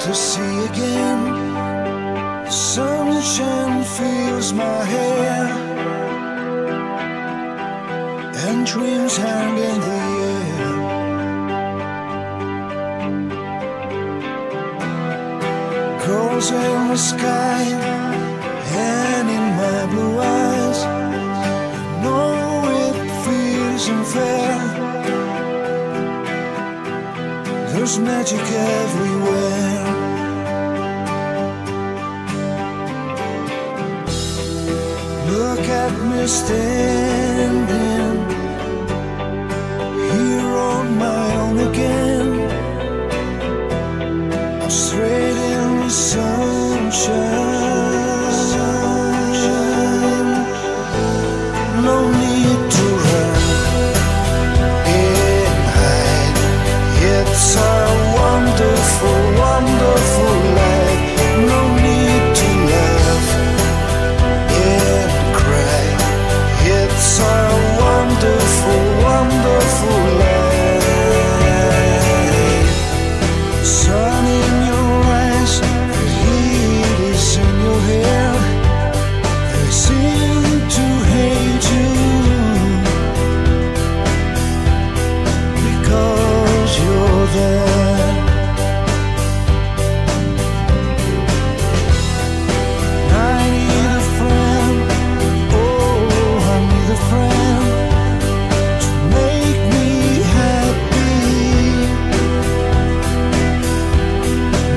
to see again. The sunshine fills my hair, and dreams hang in the air. Girls in the sky and in my blue eyes, I know it feels unfair. There's magic everywhere. Look at me standing here on my own again. I'm straight in the sunshine. No need to run and hide. It's a wonderful, wonderful life. No need to laugh and cry. It's a wonderful, wonderful life. Sun in your eyes, the heat is in your hair. They seem to hate you because you're there. I need a friend, oh, I need a friend to make me happy,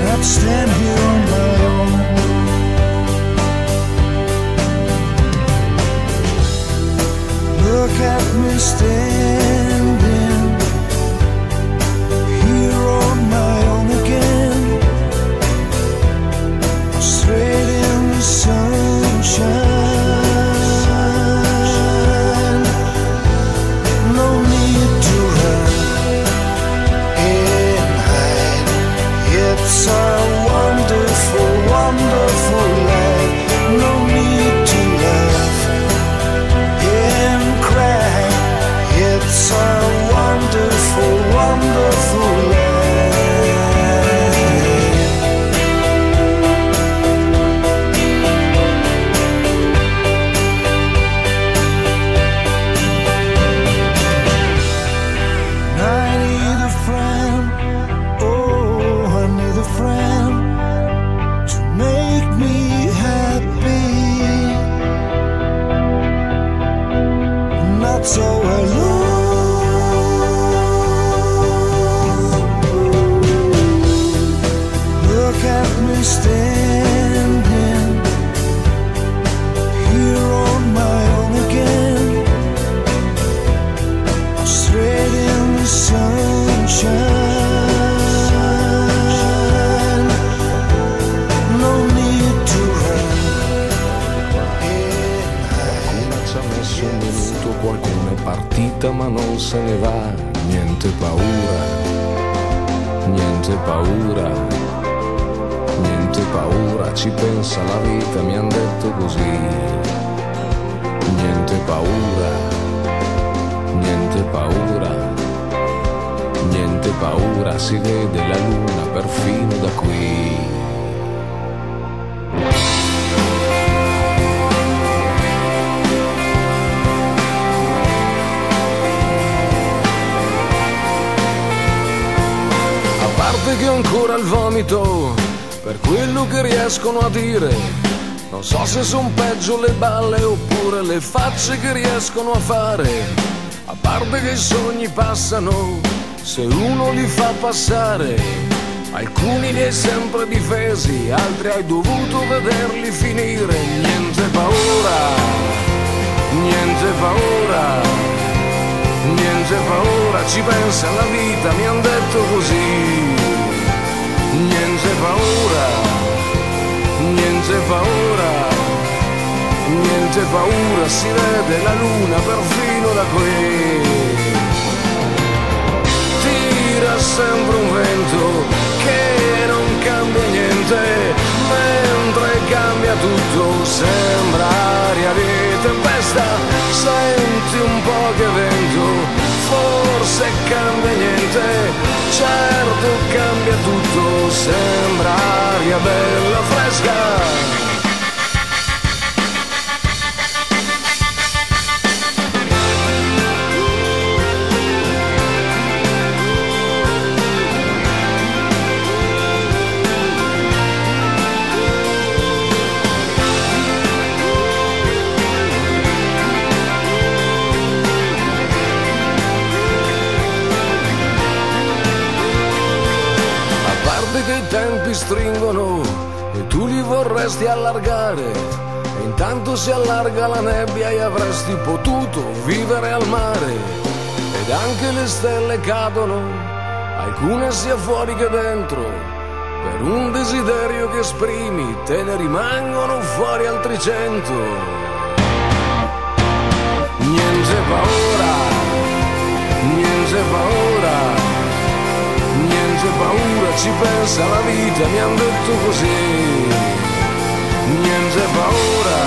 not stand here on my own. Look at me standing here on my own again. Straight in the sunshine. No need to run and hide. It's a wonderful, wonderful life. No need to laugh and cry. It's a wonderful, wonderful life. I need a friend, oh, I need a friend to make me happy, not so alone. Look at me standing here on my own again. Straight in the sunshine. No need to run and Qualcuno ci ha messo un minuto, qualcuno è partita ma non se ne va. Niente paura, niente paura, niente paura, ci pensa la vita, mi han detto così. Niente paura, niente paura, niente paura, si vede la luna perfino da qui. A parte che ho ancora il vomito per quello che riescono a dire, non so se son peggio le balle oppure le facce che riescono a fare. A parte che i sogni passano se uno li fa passare, alcuni li hai sempre difesi, altri hai dovuto vederli finire. Niente paura, niente paura, niente paura, ci pensa alla vita, mi han detto così. Niente paura, niente paura, niente paura, si vede la luna perfino da qui. Tira sempre un vento che non cambia niente, mentre cambia tutto, sembra aria di tempesta. Senti un po' che vento, forse cambia niente, certo cambia tutto, sembra aria bella fresca. Che i tempi stringono e tu li vorresti allargare, e intanto si allarga la nebbia e avresti potuto vivere al mare, ed anche le stelle cadono, alcune sia fuori che dentro, per un desiderio che esprimi te ne rimangono fuori altri 100. Niente paura, niente paura, niente paura, ci pensa la vita, mi han detto così. Niente paura,